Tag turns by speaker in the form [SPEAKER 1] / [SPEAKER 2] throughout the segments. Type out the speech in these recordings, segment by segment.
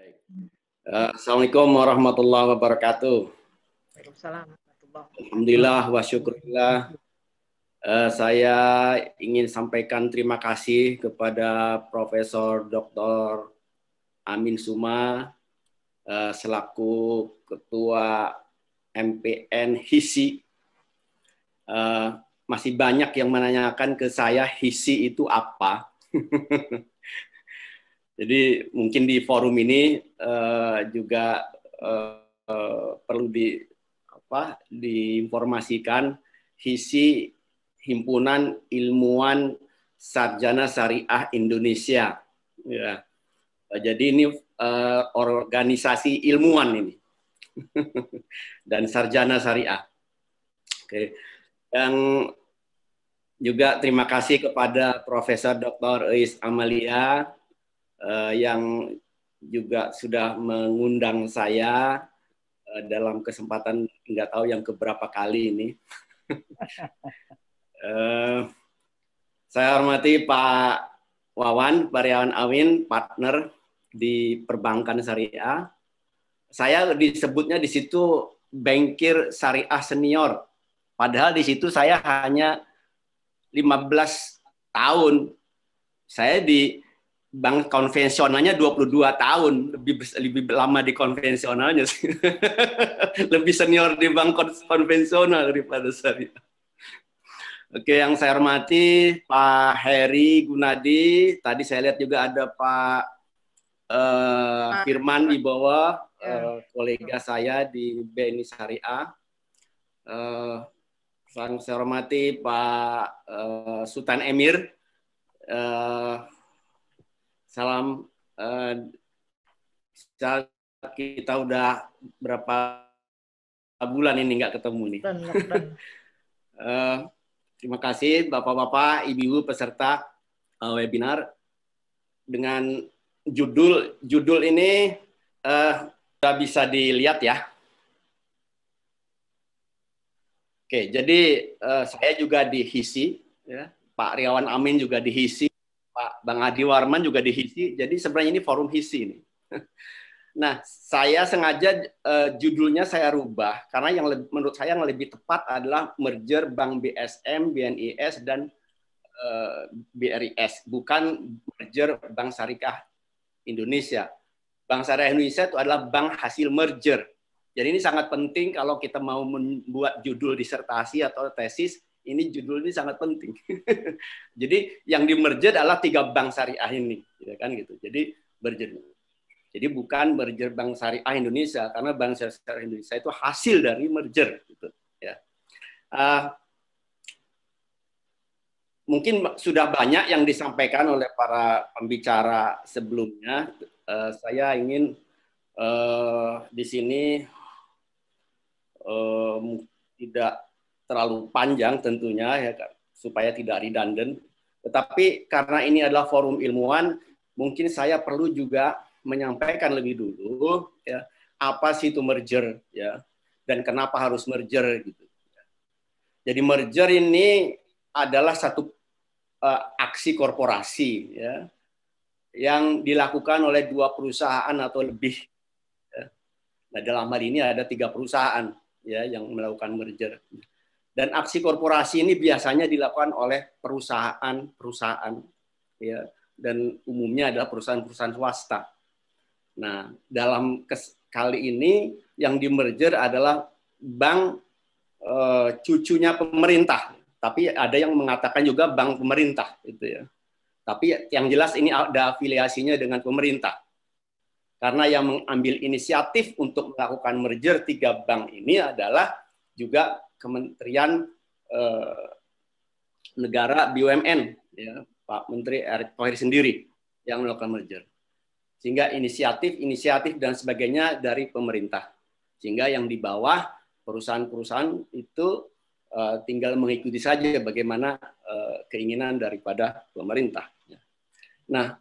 [SPEAKER 1] Baik. Assalamualaikum warahmatullahi wabarakatuh.
[SPEAKER 2] Waalaikumsalam warahmatullahi wabarakatuh.
[SPEAKER 1] Alhamdulillah wa syukurillah. Saya ingin sampaikan terima kasih kepada Profesor Dr. Amin Suma selaku Ketua MPN HISI. Masih banyak yang menanyakan ke saya HISI itu apa. Jadi mungkin di forum ini juga perlu diinformasikan HISI Himpunan Ilmuwan Sarjana Syariah Indonesia. Ya. Jadi ini organisasi ilmuwan ini dan sarjana syariah. Oke. Yang juga terima kasih kepada Profesor Dr. Eis Amalia yang juga sudah mengundang saya dalam kesempatan nggak tahu yang keberapa kali ini. Saya hormati Pak Wawan Pariawan Awin, partner di Perbankan Syariah. Saya disebutnya di situ bankir syariah senior. Padahal di situ saya hanya 15 tahun. Saya di bank konvensionalnya 22 tahun, lebih lama di konvensionalnya sih. Lebih senior di bank konvensional daripada saya. Oke, yang saya hormati Pak Heri Gunadi, tadi saya lihat juga ada Pak Firman di bawah, kolega saya di BNI Syariah. Yang saya hormati Pak Sultan Emir. Salam, kita udah berapa bulan ini nggak ketemu nih. Terima kasih Bapak-Bapak, Ibu-Ibu peserta webinar. Dengan judul ini sudah bisa dilihat ya. Oke, jadi saya juga di HISI, ya. Pak Riawan Amin juga di HISI. Pak Bang Adi Warman juga di HISI, jadi sebenarnya ini forum HISI ini. Nah, saya sengaja judulnya saya rubah karena yang menurut saya yang lebih tepat adalah merger Bank BSM, BNIS dan BRIS, bukan merger Bank Syariah Indonesia. Bank Syariah Indonesia itu adalah bank hasil merger. Jadi ini sangat penting kalau kita mau membuat judul disertasi atau tesis. Ini judul ini sangat penting. Jadi yang di merger adalah 3 bank syariah ini, ya kan gitu. Jadi merger. Jadi bukan merger Bank Syariah Indonesia, karena Bank Syariah Indonesia itu hasil dari merger, gitu. Ya. Mungkin sudah banyak yang disampaikan oleh para pembicara sebelumnya. Saya ingin di sini tidak terlalu panjang tentunya ya, supaya tidak redundant. Tetapi karena ini adalah forum ilmuwan, mungkin saya perlu juga menyampaikan lebih dulu ya, apa sih itu merger ya, dan kenapa harus merger gitu. Jadi merger ini adalah satu aksi korporasi ya, yang dilakukan oleh 2 perusahaan atau lebih. Ya. Nah, dalam hal ini ada 3 perusahaan ya yang melakukan merger. Dan aksi korporasi ini biasanya dilakukan oleh perusahaan-perusahaan ya, dan umumnya adalah perusahaan-perusahaan swasta. Nah, dalam kali ini yang di merger adalah bank cucunya pemerintah, tapi ada yang mengatakan juga bank pemerintah gitu ya. Tapi yang jelas ini ada afiliasinya dengan pemerintah. Karena yang mengambil inisiatif untuk melakukan merger 3 bank ini adalah juga Kementerian Negara BUMN, ya, Pak Menteri Erick Thohir sendiri yang melakukan merger. Sehingga inisiatif dan sebagainya dari pemerintah. Sehingga yang di bawah perusahaan-perusahaan itu tinggal mengikuti saja bagaimana keinginan daripada pemerintah. Nah,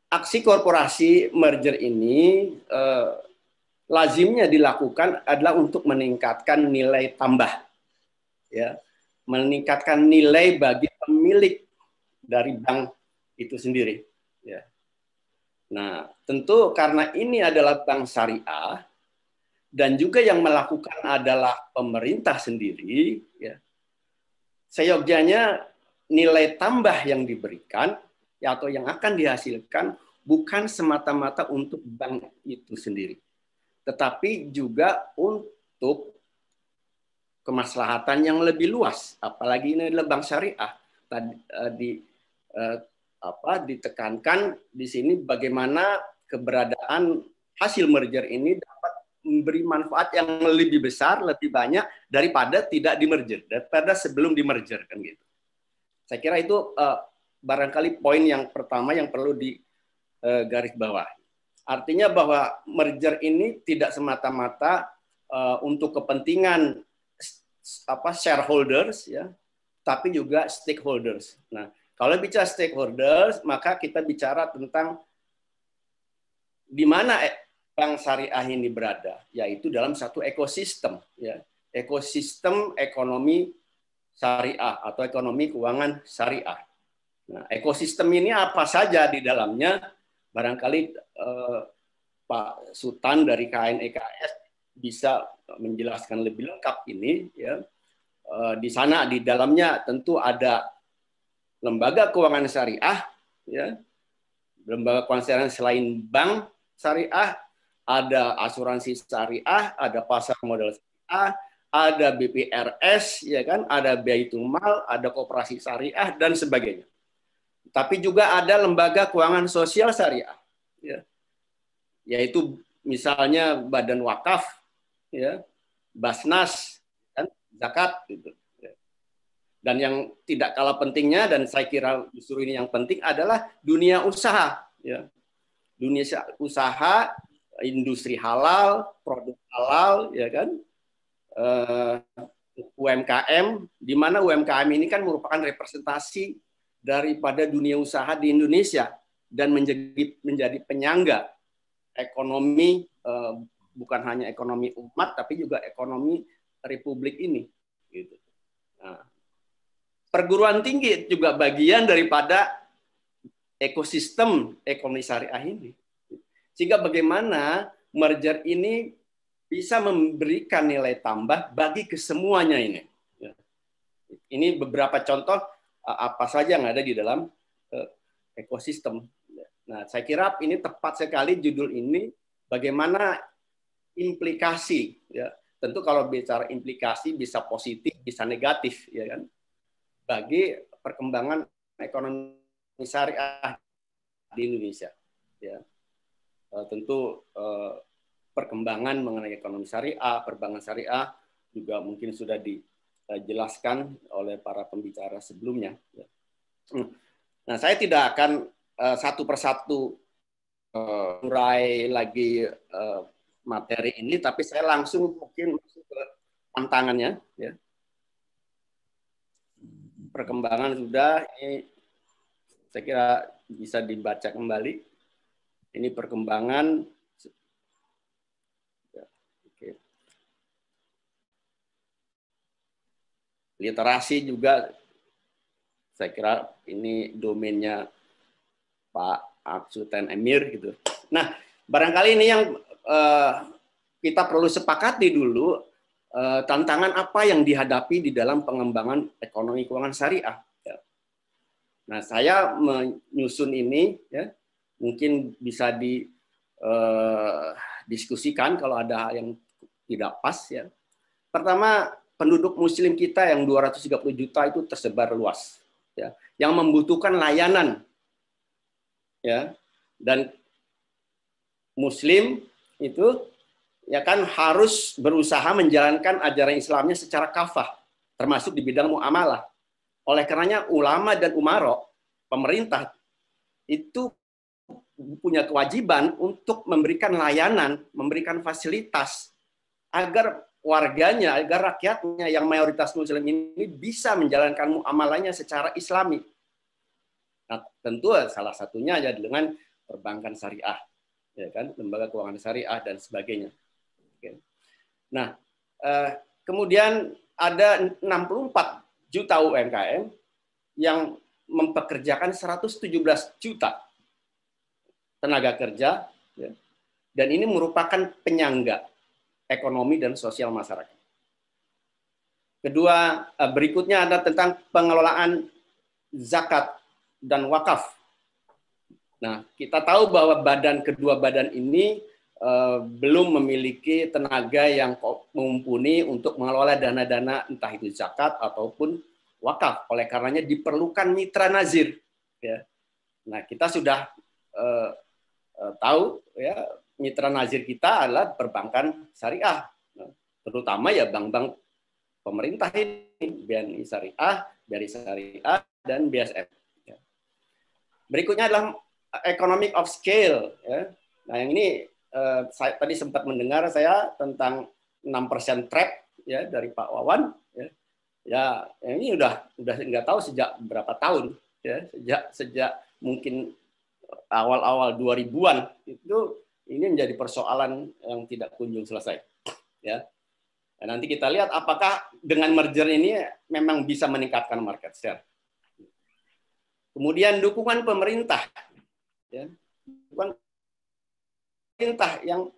[SPEAKER 1] aksi korporasi merger ini lazimnya dilakukan adalah untuk meningkatkan nilai tambah, ya, meningkatkan nilai bagi pemilik dari bank itu sendiri, ya. Nah, tentu karena ini adalah bank syariah dan juga yang melakukan adalah pemerintah sendiri, ya, seyogyanya nilai tambah yang diberikan ya, atau yang akan dihasilkan bukan semata-mata untuk bank itu sendiri, tetapi juga untuk kemaslahatan yang lebih luas. Apalagi ini adalah bank syariah. Tadi ditekankan di sini bagaimana keberadaan hasil merger ini dapat memberi manfaat yang lebih besar, lebih banyak daripada tidak di-merger, daripada sebelum di-merger kan gitu. Saya kira itu barangkali poin yang pertama yang perlu digarisbawahi. Artinya bahwa merger ini tidak semata-mata untuk kepentingan shareholders, ya, tapi juga stakeholders. Nah, kalau bicara stakeholders, maka kita bicara tentang di mana bank syariah ini berada, yaitu dalam satu ekosistem, ya, ekosistem ekonomi syariah atau ekonomi keuangan syariah. Nah, ekosistem ini apa saja di dalamnya? Barangkali Pak Sultan dari KNEKS bisa menjelaskan lebih lengkap ini, ya. Di sana di dalamnya tentu ada lembaga keuangan syariah, ya, lembaga keuangan syariah selain bank syariah, ada asuransi syariah, ada pasar modal syariah, ada BPRS, ya kan, ada Baitul Mal, ada koperasi syariah dan sebagainya. Tapi juga ada lembaga keuangan sosial syariah, ya, yaitu misalnya Badan Wakaf, ya, Basnas, kan, zakat, gitu. Dan yang tidak kalah pentingnya, dan saya kira justru ini yang penting, adalah dunia usaha, ya. Dunia usaha, industri halal, produk halal, ya kan, UMKM, di mana UMKM ini kan merupakan representasi daripada dunia usaha di Indonesia dan menjadi penyangga ekonomi, bukan hanya ekonomi umat tapi juga ekonomi republik ini, gitu. Nah, perguruan tinggi juga bagian daripada ekosistem ekonomi syariah ini. Sehingga bagaimana merger ini bisa memberikan nilai tambah bagi kesemuanya ini. Ini beberapa contoh apa saja yang ada di dalam ekosistem. Nah, saya kira ini tepat sekali judul ini, bagaimana implikasi, ya. Tentu kalau bicara implikasi bisa positif, bisa negatif, ya kan, bagi perkembangan ekonomi syariah di Indonesia, ya. Tentu perkembangan mengenai ekonomi syariah, perbankan syariah juga mungkin sudah dijelaskan oleh para pembicara sebelumnya. Nah, saya tidak akan satu persatu urai lagi materi ini, tapi saya langsung mungkin masuk ke tantangannya, ya. Perkembangan sudah, ini saya kira bisa dibaca kembali. Ini perkembangan. Oke. Literasi juga, saya kira ini domainnya Pak Sultan Emir, gitu. Nah, barangkali ini yang kita perlu sepakati dulu, tantangan apa yang dihadapi di dalam pengembangan ekonomi keuangan syariah. Nah, saya menyusun ini, ya, mungkin bisa didiskusikan kalau ada yang tidak pas, ya. Pertama, penduduk Muslim kita yang 230 juta itu tersebar luas, ya, yang membutuhkan layanan, ya, dan Muslim itu, ya kan, harus berusaha menjalankan ajaran Islamnya secara kafah, termasuk di bidang muamalah. Oleh karenanya ulama dan umaro, pemerintah itu punya kewajiban untuk memberikan layanan, memberikan fasilitas agar warganya, agar rakyatnya yang mayoritas Muslim ini bisa menjalankan muamalahnya secara Islami. Nah, tentu salah satunya ya dengan perbankan syariah, ya kan, lembaga keuangan syariah dan sebagainya. Oke. Nah, kemudian ada 64 juta UMKM yang mempekerjakan 117 juta tenaga kerja, ya, dan ini merupakan penyangga ekonomi dan sosial masyarakat. Kedua, berikutnya ada tentang pengelolaan zakat dan wakaf. Nah, kita tahu bahwa kedua badan ini belum memiliki tenaga yang mumpuni untuk mengelola dana-dana entah itu zakat ataupun wakaf. Oleh karenanya diperlukan mitra nazir. Ya. Nah, kita sudah tahu ya mitra nazir kita adalah perbankan syariah, terutama ya bank-bank pemerintah ini, BNI Syariah, BRI Syariah, dan BSF. Ya. Berikutnya adalah economic of scale. Ya. Nah, yang ini saya tadi sempat mendengar saya tentang 6% trap ya dari Pak Wawan. Ya, ini udah nggak tahu sejak berapa tahun. Ya, sejak mungkin awal-awal 2000-an itu ini menjadi persoalan yang tidak kunjung selesai. Ya. Nah, nanti kita lihat apakah dengan merger ini memang bisa meningkatkan market share. Kemudian dukungan pemerintah. Ya. Dukungan pemerintah yang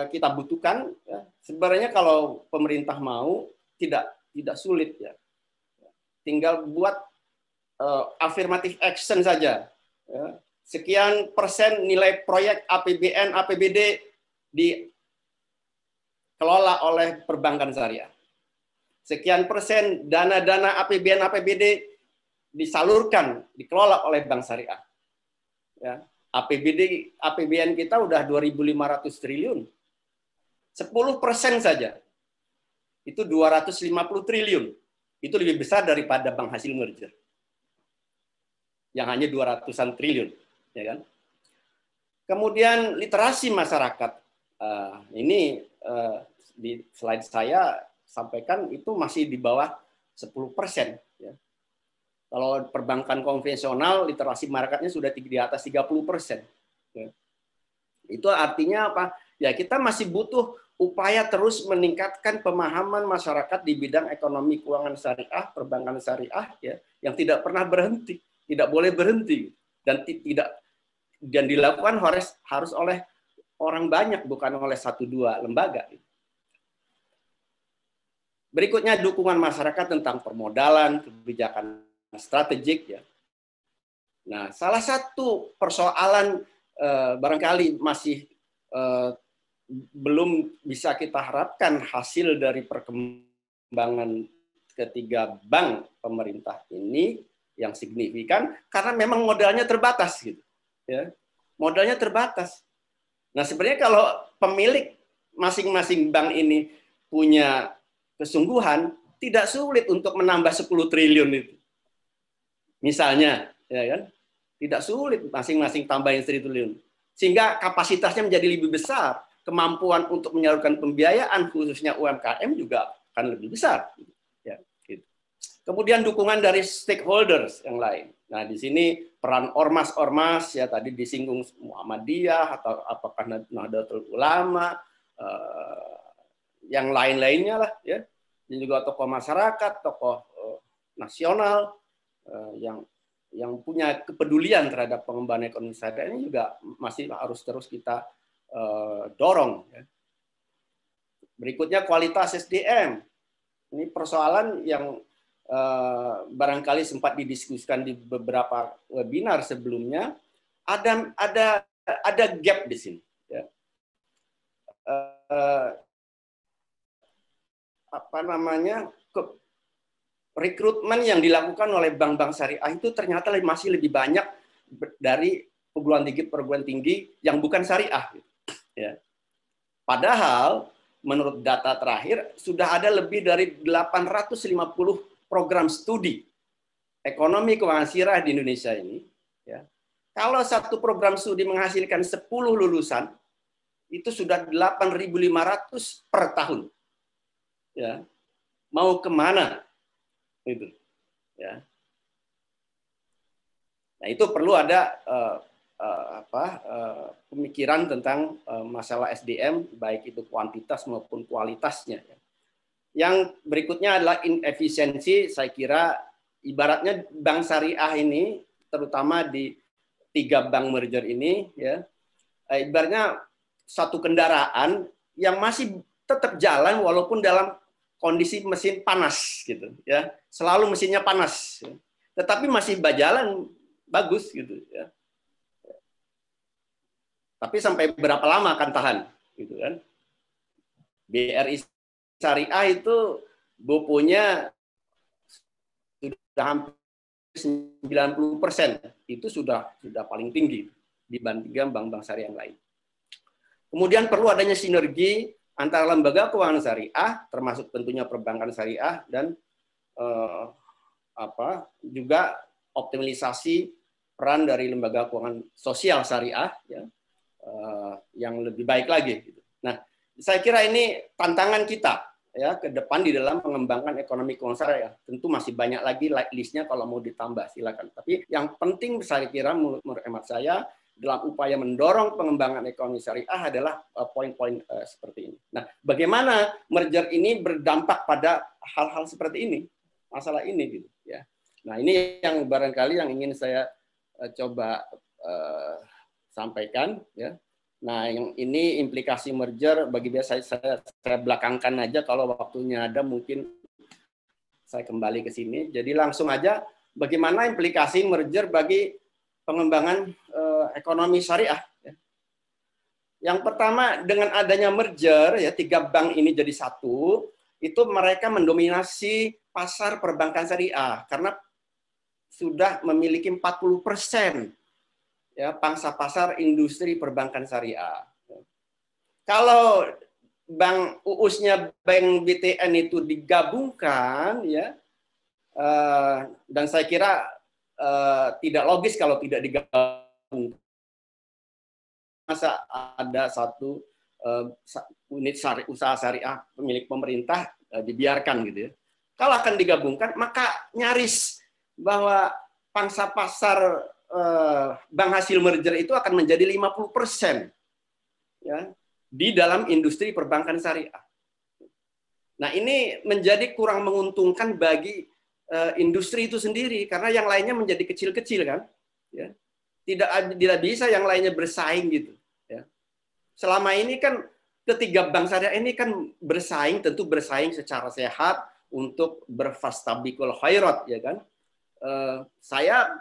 [SPEAKER 1] kita butuhkan. Ya. Sebenarnya kalau pemerintah mau tidak sulit ya. Tinggal buat affirmative action saja. Ya. Sekian persen nilai proyek APBN, APBD dikelola oleh perbankan syariah. Sekian persen dana-dana APBN, APBD disalurkan, dikelola oleh bank syariah. Ya. APBN kita udah 2.500 triliun. 10% saja. Itu 250 triliun. Itu lebih besar daripada bank hasil merger. Yang hanya 200-an triliun. Ya kan? Kemudian literasi masyarakat. Ini di slide saya sampaikan itu masih di bawah 10%. Ya. Kalau perbankan konvensional, literasi masyarakatnya sudah di atas 30%. Ya. Itu artinya apa? Ya kita masih butuh upaya terus meningkatkan pemahaman masyarakat di bidang ekonomi keuangan syariah, perbankan syariah, ya, yang tidak pernah berhenti, tidak boleh berhenti, dan dilakukan harus oleh orang banyak, bukan oleh 1-2 lembaga. Berikutnya dukungan masyarakat tentang permodalan, kebijakan strategik. Ya. Nah, salah satu persoalan barangkali masih belum bisa kita harapkan hasil dari perkembangan ketiga bank pemerintah ini yang signifikan karena memang modalnya terbatas gitu. Ya. Modalnya terbatas. Nah, sebenarnya kalau pemilik masing-masing bank ini punya kesungguhan, tidak sulit untuk menambah 10 triliun itu. Misalnya, ya kan? Tidak sulit masing-masing tambahin 1 triliun. Sehingga kapasitasnya menjadi lebih besar, kemampuan untuk menyalurkan pembiayaan khususnya UMKM juga akan lebih besar. Ya, gitu. Kemudian dukungan dari stakeholders yang lain. Nah, di sini peran ormas-ormas ya tadi disinggung Muhammadiyah atau apakah Nahdlatul Ulama, yang lain-lainnya lah ya. Dan juga tokoh masyarakat, tokoh nasional yang punya kepedulian terhadap pengembangan ekonomi syariah ini juga masih harus terus kita dorong. Ya. Berikutnya kualitas SDM. Ini persoalan yang barangkali sempat didiskusikan di beberapa webinar sebelumnya. Ada gap di sini. Ya. Rekrutmen yang dilakukan oleh bank-bank syariah itu ternyata masih lebih banyak dari perguruan tinggi yang bukan syariah. Ya. Padahal menurut data terakhir sudah ada lebih dari 850 program studi ekonomi keuangan syariah di Indonesia ini. Ya. Kalau satu program studi menghasilkan 10 lulusan, itu sudah 8.500 per tahun. Ya. Mau kemana? Itu. Ya. Nah, itu perlu ada pemikiran tentang masalah SDM, baik itu kuantitas maupun kualitasnya. Yang berikutnya adalah inefisiensi. Saya kira ibaratnya bank syariah ini, terutama di tiga bank merger ini, ya, ibaratnya satu kendaraan yang masih tetap jalan walaupun dalam kondisi mesin panas gitu, ya, selalu mesinnya panas, ya. Tetapi masih berjalan bagus gitu, ya. Tapi sampai berapa lama akan tahan, gitu kan? BRI Syariah itu boponya sudah hampir 90%, itu sudah paling tinggi dibandingkan bank-bank syariah yang lain. Kemudian perlu adanya sinergi antara lembaga keuangan syariah, termasuk tentunya perbankan syariah, dan juga optimalisasi peran dari lembaga keuangan sosial syariah, ya, yang lebih baik lagi. Nah, saya kira ini tantangan kita, ya, ke depan di dalam mengembangkan ekonomi keuangan syariah. Tentu masih banyak lagi listnya, kalau mau ditambah silakan. Tapi yang penting saya kira menurut hemat saya dalam upaya mendorong pengembangan ekonomi syariah adalah poin-poin seperti ini. Nah, bagaimana merger ini berdampak pada hal-hal seperti ini, masalah ini, gitu, ya. Nah, ini yang barangkali yang ingin saya coba sampaikan, ya. Nah, yang ini implikasi merger bagi saya belakangkan aja, kalau waktunya ada mungkin saya kembali ke sini. Jadi langsung aja, bagaimana implikasi merger bagi pengembangan ekonomi syariah, ya. Yang pertama, dengan adanya merger, ya, tiga bank ini jadi satu, itu mereka mendominasi pasar perbankan syariah karena sudah memiliki 40%, ya, pangsa pasar industri perbankan syariah. Kalau bank UUS-nya bank BTN itu digabungkan, ya, dan saya kira tidak logis kalau tidak digabungkan. Masa ada satu unit usaha syariah milik pemerintah dibiarkan, gitu, ya. Kalau akan digabungkan, maka nyaris bahwa pangsa pasar bank hasil merger itu akan menjadi 50%, ya, di dalam industri perbankan syariah. Nah, ini menjadi kurang menguntungkan bagi industri itu sendiri karena yang lainnya menjadi kecil-kecil, kan, ya. Tidak bisa yang lainnya bersaing, gitu, ya. Selama ini kan ketiga bank syariah ini kan bersaing, tentu bersaing secara sehat untuk berfastabiqul khairat, ya kan. Saya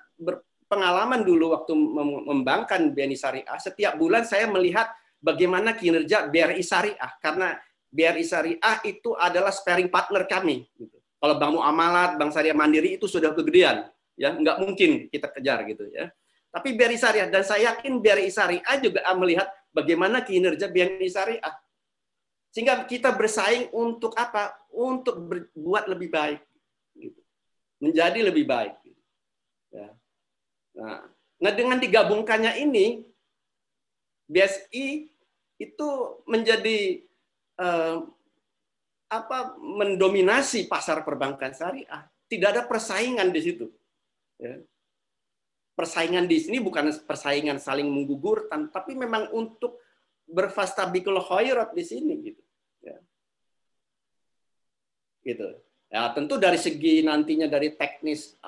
[SPEAKER 1] pengalaman dulu waktu mengembangkan BNI Syariah, setiap bulan saya melihat bagaimana kinerja BRI Syariah, karena BRI Syariah itu adalah sparring partner kami. Gitu. Kalau Bank Muamalat, Bank Syariah Mandiri itu sudah kegedean, ya, nggak mungkin kita kejar, gitu, ya. Tapi BRI Syariah, dan saya yakin BRI Syariah juga melihat bagaimana kinerja BNI Syariah, sehingga kita bersaing untuk apa? Untuk berbuat lebih baik, gitu. Menjadi lebih baik. Gitu. Ya. Nah, dengan digabungkannya ini, BSI itu menjadi mendominasi pasar perbankan syariah. Tidak ada persaingan di situ. Ya. Persaingan di sini bukan persaingan saling menggugurkan, tapi memang untuk berfastabiqul khairat di sini, gitu. Ya. Gitu. Ya, tentu dari segi nantinya dari teknis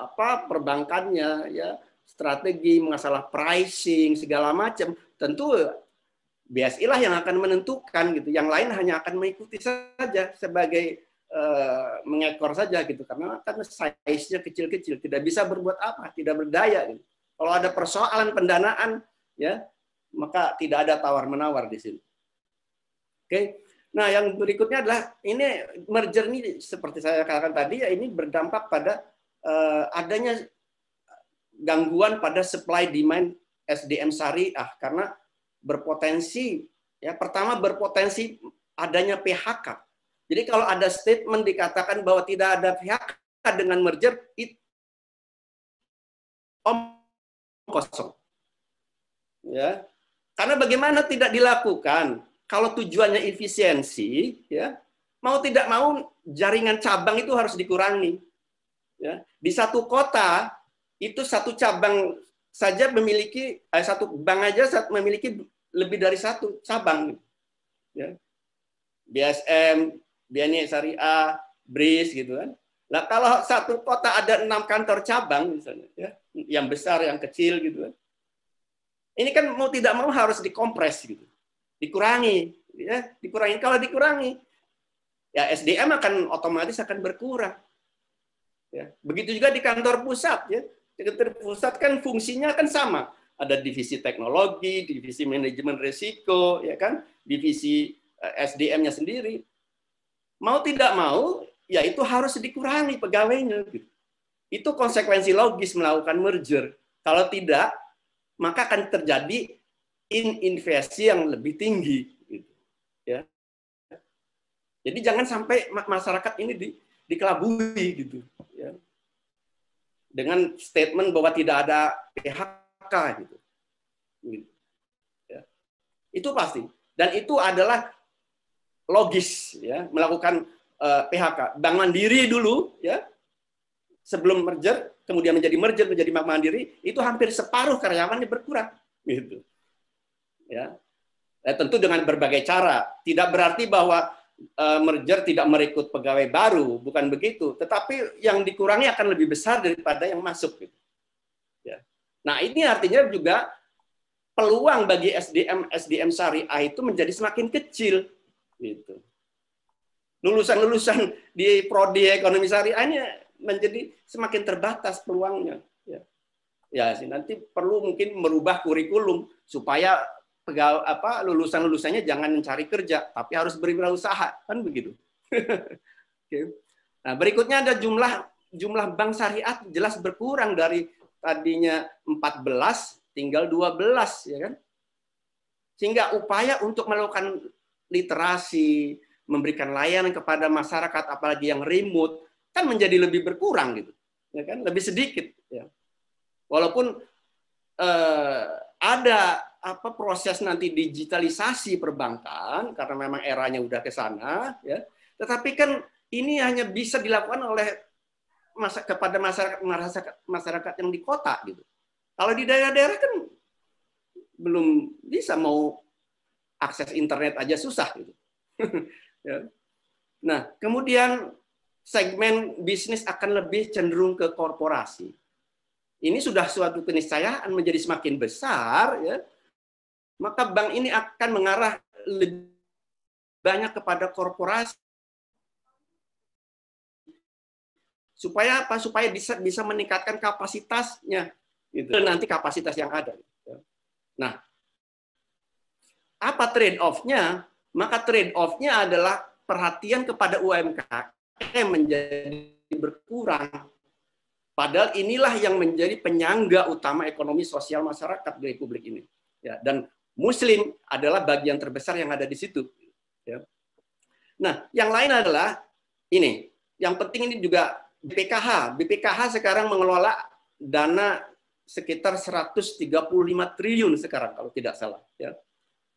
[SPEAKER 1] perbankannya, ya, strategi, masalah pricing segala macam, tentu BSI lah yang akan menentukan, gitu. Yang lain hanya akan mengikuti saja sebagai mengekor saja, gitu, karena kan size-nya kecil-kecil, tidak bisa berbuat apa, tidak berdaya, gitu. Kalau ada persoalan pendanaan, ya, maka tidak ada tawar-menawar di sini. Oke. Nah, yang berikutnya adalah ini merger ini seperti saya katakan tadi, ya, ini berdampak pada adanya gangguan pada supply demand SDM syariah karena berpotensi, ya, pertama berpotensi adanya PHK. Jadi kalau ada statement dikatakan bahwa tidak ada PHK dengan merger, itu kosong. Ya. Karena bagaimana tidak dilakukan? Kalau tujuannya efisiensi, ya, mau tidak mau jaringan cabang itu harus dikurangi. Ya. Di satu kota itu satu cabang saja memiliki satu bank aja memiliki lebih dari satu cabang. Ya. BSM, BNI Syariah, BRIS, gitu kan. Nah, kalau satu kota ada 6 kantor cabang misalnya, ya, yang besar, yang kecil, gitu kan. Ini kan mau tidak mau harus dikompres gitu. Dikurangi, ya, dikurangi. Kalau dikurangi, ya SDM otomatis akan berkurang. Ya. Begitu juga di kantor pusat, ya. Di kantor pusat kan fungsinya kan sama. Ada divisi teknologi, divisi manajemen risiko, ya kan, divisi SDM-nya sendiri. Mau tidak mau, ya itu harus dikurangi pegawainya. Gitu. Itu konsekuensi logis melakukan merger. Kalau tidak, maka akan terjadi ininvestasi yang lebih tinggi. Gitu. Ya. Jadi jangan sampai masyarakat ini dikelabui gitu. Ya. Dengan statement bahwa tidak ada PHK gitu. Ya. Itu pasti. Dan itu adalah logis ya, melakukan PHK. Bank Mandiri dulu ya, sebelum merger, kemudian menjadi merger menjadi Bank Mandiri, itu hampir separuh karyawannya berkurang gitu. Ya. Tentu dengan berbagai cara. Tidak berarti bahwa merger tidak merekrut pegawai baru, bukan begitu. Tetapi yang dikurangi akan lebih besar daripada yang masuk. Gitu. Ya. Nah ini artinya juga peluang bagi SDM syariah itu menjadi semakin kecil. Gitu. Lulusan-lulusan di prodi ekonomi syariah ini menjadi semakin terbatas peluangnya. Ya sih nanti perlu mungkin merubah kurikulum supaya lulusan-lulusannya jangan mencari kerja, tapi harus berwirausaha, kan begitu. Oke. Nah berikutnya ada jumlah bank syariah jelas berkurang dari tadinya 14 tinggal 12, ya kan? Sehingga upaya untuk melakukan literasi, memberikan layanan kepada masyarakat, apalagi yang remote, kan menjadi lebih berkurang gitu, ya kan? Lebih sedikit. Ya. Walaupun ada proses nanti digitalisasi perbankan karena memang eranya udah ke sana, ya. Tetapi kan ini hanya bisa dilakukan oleh kepada masyarakat yang di kota gitu. Kalau di daerah-daerah kan belum bisa, mau akses internet aja susah gitu. Ya. Nah, kemudian segmen bisnis akan lebih cenderung ke korporasi. Ini sudah suatu keniscayaan menjadi semakin besar, ya. Maka bank ini akan mengarah lebih banyak kepada korporasi. Supaya apa? Supaya bisa meningkatkan kapasitasnya. Gitu. Nanti kapasitas yang ada. Nah, apa trade-off-nya? Maka trade-off-nya adalah perhatian kepada UMKM menjadi berkurang. Padahal inilah yang menjadi penyangga utama ekonomi sosial masyarakat di Republik ini. Ya, dan Muslim adalah bagian terbesar yang ada di situ. Ya. Nah, yang lain adalah ini. Yang penting ini juga BPKH. BPKH sekarang mengelola dana sekitar 135 triliun sekarang kalau tidak salah. Ya.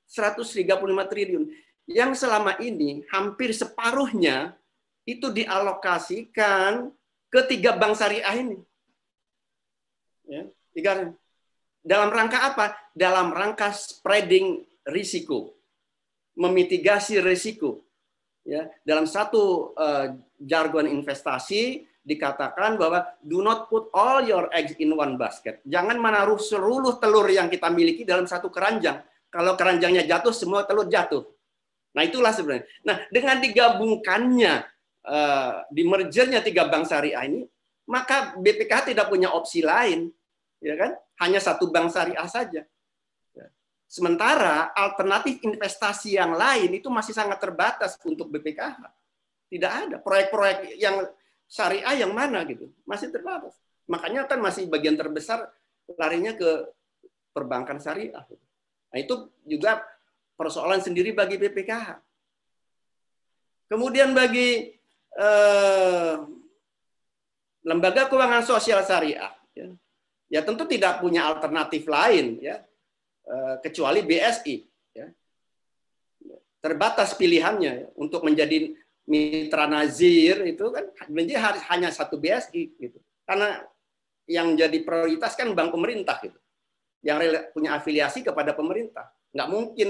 [SPEAKER 1] 135 triliun. Yang selama ini hampir separuhnya itu dialokasikan ke 3 bank syariah ini. Ya, 3. Dalam rangka apa? Dalam rangka spreading risiko, memitigasi risiko. Ya, dalam satu jargon investasi dikatakan bahwa do not put all your eggs in one basket. Jangan menaruh seluruh telur yang kita miliki dalam satu keranjang. Kalau keranjangnya jatuh, semua telur jatuh. Nah itulah sebenarnya. Nah dengan digabungkannya, di mergernya 3 bank syariah ini, maka BPKH tidak punya opsi lain, ya kan? Hanya 1 bank syariah saja. Sementara alternatif investasi yang lain itu masih sangat terbatas untuk BPKH. Tidak ada proyek-proyek yang syariah yang mana gitu, masih terbatas. Makanya kan masih bagian terbesar larinya ke perbankan syariah. Nah itu juga persoalan sendiri bagi BPKH. Kemudian bagi lembaga keuangan sosial syariah, ya tentu tidak punya alternatif lain, ya, kecuali BSI. Ya. Terbatas pilihannya untuk menjadi mitra nazir itu kan menjadi hanya 1 BSI gitu. Karena yang jadi prioritas kan bank pemerintah gitu, yang punya afiliasi kepada pemerintah. Nggak mungkin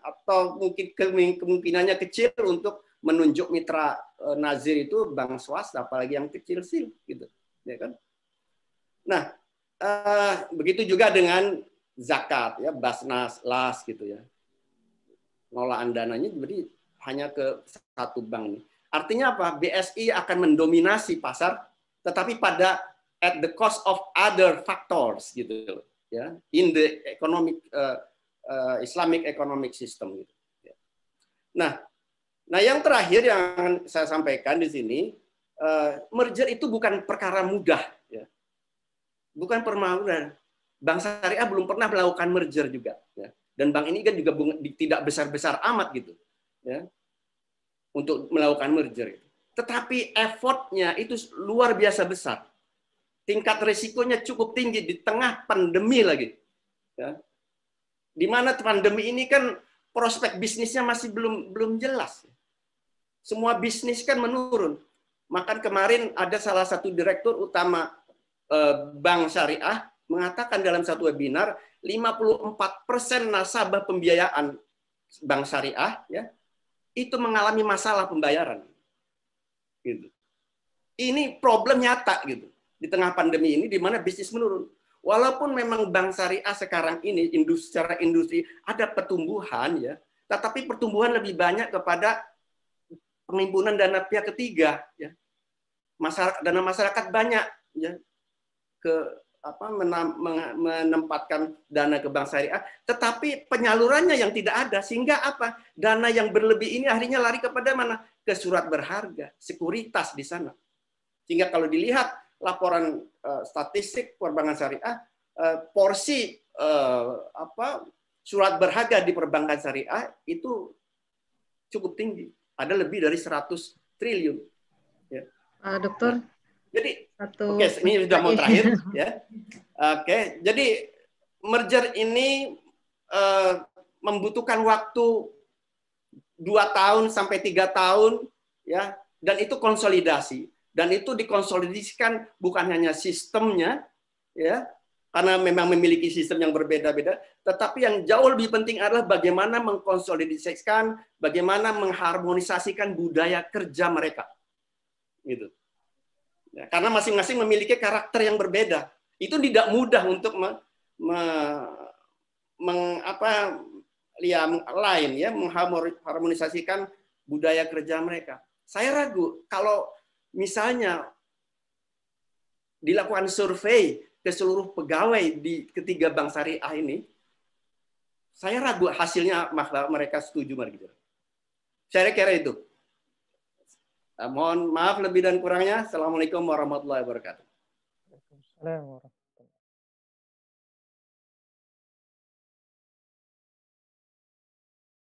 [SPEAKER 1] atau mungkin kemungkinannya kecil untuk menunjuk mitra nazir itu bank swasta, apalagi yang kecil sih gitu, ya kan? Nah, begitu juga dengan zakat, ya, Basnas, LAS gitu ya. Pengelolaan dananya jadi hanya ke satu bank nih. Artinya apa? BSI akan mendominasi pasar, tetapi pada at the cost of other factors gitu, ya, in the economic Islamic economic system. Gitu. Nah, yang terakhir yang saya sampaikan di sini, merger itu bukan perkara mudah, ya. Bukan permudah. Bank Syariah belum pernah melakukan merger juga, ya. Dan bank ini kan juga tidak besar-besar amat gitu, ya, untuk melakukan merger. Tetapi effortnya itu luar biasa besar. Tingkat risikonya cukup tinggi di tengah pandemi lagi, ya. Di mana pandemi ini kan prospek bisnisnya masih belum jelas. Semua bisnis kan menurun. Maka kemarin ada salah satu direktur utama Bank Syariah mengatakan dalam satu webinar 54% nasabah pembiayaan Bank Syariah, ya, itu mengalami masalah pembayaran. Gitu. Ini problem nyata gitu di tengah pandemi ini di mana bisnis menurun. Walaupun memang Bank Syariah sekarang ini secara industri ada pertumbuhan, ya, tetapi pertumbuhan lebih banyak kepada penghimpunan dana pihak ketiga, ya. Dana masyarakat banyak, ya, ke menempatkan dana ke Bank Syariah, tetapi penyalurannya yang tidak ada, sehingga apa? Dana yang berlebih ini akhirnya lari kepada mana? Ke surat berharga, sekuritas di sana. Sehingga kalau dilihat laporan statistik perbankan syariah, porsi surat berharga di perbankan syariah itu cukup tinggi, ada lebih dari 100 triliun. Ya.
[SPEAKER 2] Dokter.
[SPEAKER 1] Nah, jadi, oke, ini sudah mau terakhir, ya. Oke, jadi merger ini membutuhkan waktu 2 tahun sampai 3 tahun, ya, dan itu konsolidasi, dan itu dikonsolidasikan bukan hanya sistemnya, ya, karena memang memiliki sistem yang berbeda-beda, tetapi yang jauh lebih penting adalah bagaimana mengkonsolidasikan, bagaimana mengharmonisasikan budaya kerja mereka, gitu. Ya, karena masing-masing memiliki karakter yang berbeda. Itu tidak mudah untuk mengharmonisasikan budaya kerja mereka. Saya ragu kalau misalnya dilakukan survei ke seluruh pegawai di ketiga bank syariah ini, saya ragu hasilnya mereka setuju. Saya kira itu. Mohon maaf lebih dan kurangnya. Assalamualaikum warahmatullahi wabarakatuh.
[SPEAKER 3] Waalaikumsalam warahmatullahi wabarakatuh.